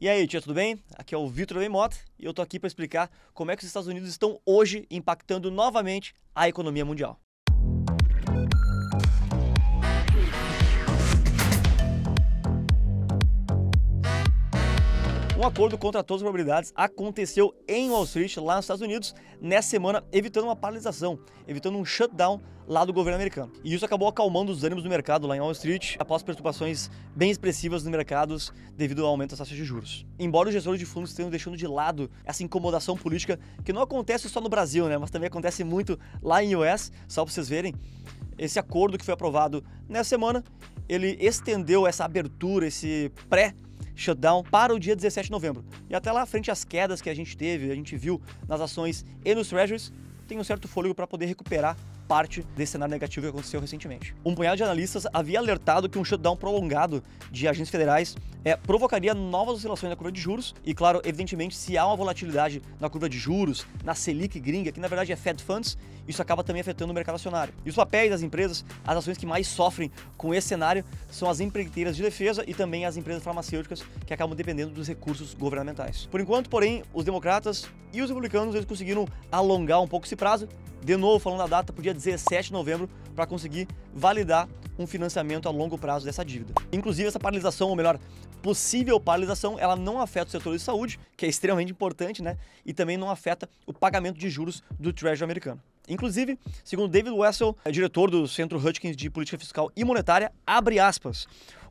E aí, tia, tudo bem? Aqui é o Vitor Mota e eu tô aqui para explicar como é que os Estados Unidos estão hoje impactando novamente a economia mundial. Um acordo contra todas as probabilidades aconteceu em Wall Street, lá nos Estados Unidos, nessa semana, evitando uma paralisação, evitando um shutdown lá do governo americano. E isso acabou acalmando os ânimos do mercado lá em Wall Street, após perturbações bem expressivas nos mercados devido ao aumento das taxas de juros. Embora os gestores de fundos estejam deixando de lado essa incomodação política, que não acontece só no Brasil, né, mas também acontece muito lá em US, só para vocês verem, esse acordo que foi aprovado nessa semana, ele estendeu essa abertura, esse shutdown para o dia 17 de novembro. E até lá, frente às quedas que a gente teve, a gente viu nas ações e nos treasuries, tem um certo fôlego para poder recuperar parte desse cenário negativo que aconteceu recentemente. Um punhado de analistas havia alertado que um shutdown prolongado de agências federais provocaria novas oscilações na curva de juros e, claro, evidentemente, se há uma volatilidade na curva de juros, na Selic gringa, que na verdade é Fed Funds, isso acaba também afetando o mercado acionário. E os papéis das empresas, as ações que mais sofrem com esse cenário são as empreiteiras de defesa e também as empresas farmacêuticas que acabam dependendo dos recursos governamentais. Por enquanto, porém, os democratas e os republicanos eles conseguiram alongar um pouco esse prazo, de novo falando da data para o dia 17 de novembro, para conseguir validar um financiamento a longo prazo dessa dívida. Inclusive, essa paralisação, ou melhor, possível paralisação, ela não afeta o setor de saúde, que é extremamente importante, né? E também não afeta o pagamento de juros do Treasury americano. Inclusive, segundo David Wessel, diretor do Centro Hutchins de Política Fiscal e Monetária, abre aspas,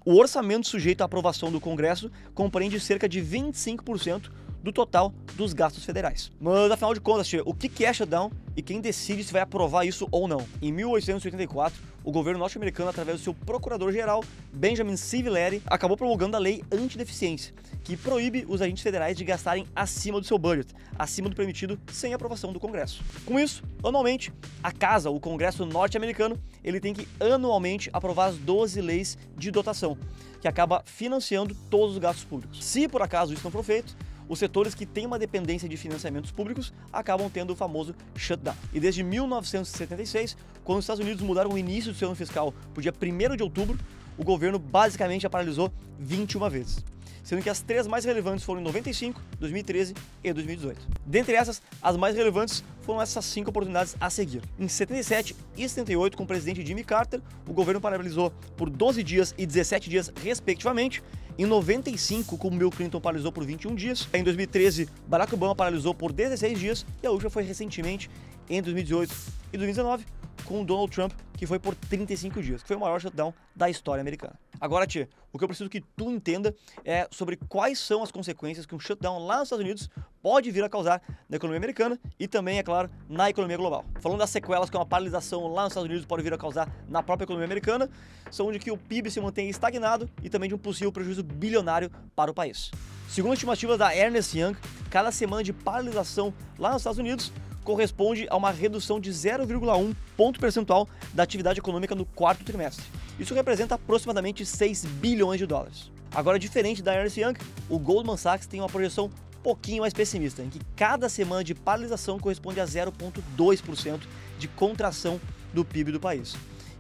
o orçamento sujeito à aprovação do Congresso compreende cerca de 25% do total dos gastos federais. Mas, afinal de contas, tia, o que é shutdown e quem decide se vai aprovar isso ou não? Em 1884, o governo norte-americano, através do seu procurador-geral, Benjamin Civilleri, acabou promulgando a lei antideficiência, que proíbe os agentes federais de gastarem acima do seu budget, acima do permitido, sem aprovação do Congresso. Com isso, anualmente, a Casa, o Congresso norte-americano, ele tem que anualmente aprovar as 12 leis de dotação, que acaba financiando todos os gastos públicos. Se por acaso isso não for feito, os setores que têm uma dependência de financiamentos públicos acabam tendo o famoso shutdown. E desde 1976, quando os Estados Unidos mudaram o início do seu ano fiscal para o dia 1º de outubro, o governo basicamente já paralisou 21 vezes. Sendo que as três mais relevantes foram em 95, 2013 e 2018. Dentre essas, as mais relevantes foram essas 5 oportunidades a seguir. Em 77 e 78, com o presidente Jimmy Carter, o governo paralisou por 12 dias e 17 dias, respectivamente. Em 95, com Bill Clinton paralisou por 21 dias. Em 2013, Barack Obama paralisou por 16 dias. E a última foi recentemente, em 2018 e 2019, com o Donald Trump, que foi por 35 dias, que foi o maior shutdown da história americana. Agora, tia, o que eu preciso que tu entenda é sobre quais são as consequências que um shutdown lá nos Estados Unidos pode vir a causar na economia americana e também, é claro, na economia global. Falando das sequelas que uma paralisação lá nos Estados Unidos pode vir a causar na própria economia americana, são de que o PIB se mantém estagnado e também de um possível prejuízo bilionário para o país. Segundo estimativas da Ernst Young, cada semana de paralisação lá nos Estados Unidos corresponde a uma redução de 0,1 ponto percentual da atividade econômica no quarto trimestre. Isso representa aproximadamente 6 bilhões de dólares. Agora, diferente da Ernst Young, o Goldman Sachs tem uma projeção um pouquinho mais pessimista, em que cada semana de paralisação corresponde a 0,2% de contração do PIB do país.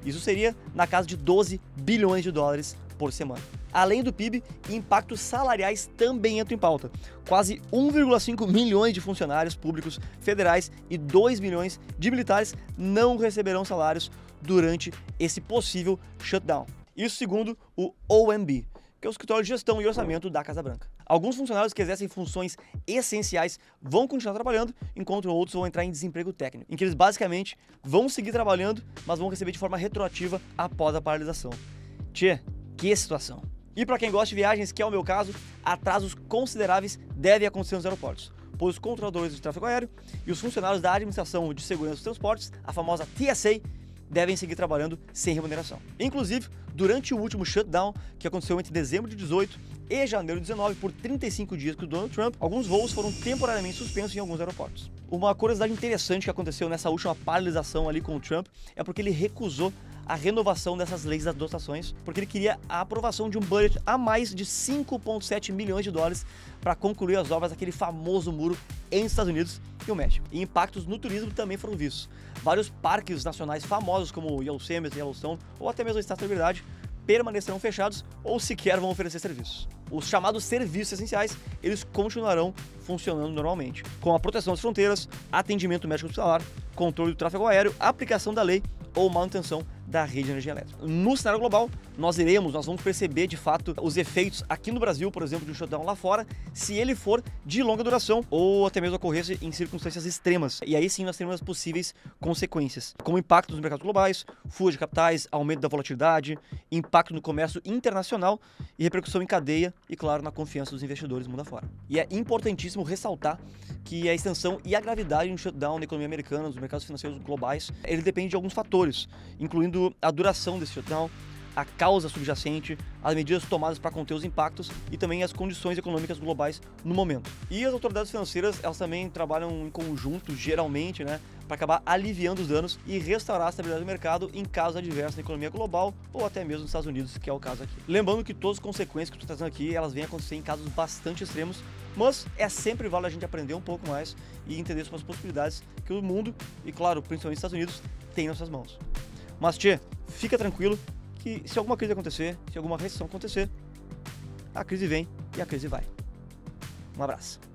Isso seria na casa de 12 bilhões de dólares por semana. Além do PIB, impactos salariais também entram em pauta. Quase 1,5 milhões de funcionários públicos federais e 2 milhões de militares não receberão salários durante esse possível shutdown. Isso segundo o OMB, que é o Escritório de Gestão e Orçamento da Casa Branca. Alguns funcionários que exercem funções essenciais vão continuar trabalhando, enquanto outros vão entrar em desemprego técnico, em que eles basicamente vão seguir trabalhando, mas vão receber de forma retroativa após a paralisação. Tchê, que situação! E para quem gosta de viagens, que é o meu caso, atrasos consideráveis devem acontecer nos aeroportos, pois os controladores de tráfego aéreo e os funcionários da Administração de Segurança dos Transportes, a famosa TSA, devem seguir trabalhando sem remuneração. Inclusive, durante o último shutdown, que aconteceu entre dezembro de 18 e janeiro de 19, por 35 dias com o Donald Trump, alguns voos foram temporariamente suspensos em alguns aeroportos. Uma curiosidade interessante que aconteceu nessa última paralisação ali com o Trump é porque ele recusou a renovação dessas leis das dotações, porque ele queria a aprovação de um budget a mais de 5,7 milhões de dólares para concluir as obras daquele famoso muro entre os Estados Unidos e o México. E impactos no turismo também foram vistos. Vários parques nacionais famosos como o Yosemite, Yellowstone ou até mesmo o Estátua da Liberdade permanecerão fechados ou sequer vão oferecer serviços. Os chamados serviços essenciais, eles continuarão funcionando normalmente, com a proteção das fronteiras, atendimento médico hospitalar, controle do tráfego aéreo, aplicação da lei ou manutenção da rede de energia elétrica. No cenário global, nós vamos perceber de fato os efeitos aqui no Brasil, por exemplo, de um shutdown lá fora, se ele for de longa duração ou até mesmo ocorresse em circunstâncias extremas. E aí sim nós teremos as possíveis consequências, como impacto nos mercados globais, fuga de capitais, aumento da volatilidade, impacto no comércio internacional e repercussão em cadeia e, claro, na confiança dos investidores mundo afora. E é importantíssimo ressaltar que a extensão e a gravidade de um shutdown na economia americana, nos mercados financeiros globais, ele depende de alguns fatores, incluindo a duração desse shutdown, a causa subjacente, as medidas tomadas para conter os impactos e também as condições econômicas globais no momento. E as autoridades financeiras, elas também trabalham em conjunto, geralmente, para acabar aliviando os danos e restaurar a estabilidade do mercado em casos adversos na economia global ou até mesmo nos Estados Unidos, que é o caso aqui. Lembrando que todas as consequências que eu estou trazendo aqui, elas vêm acontecer em casos bastante extremos, mas é sempre válido a gente aprender um pouco mais e entender sobre as possibilidades que o mundo, e claro, principalmente os Estados Unidos, tem nas suas mãos. Mas, fica tranquilo que se alguma crise acontecer, se alguma recessão acontecer, a crise vem e a crise vai. Um abraço.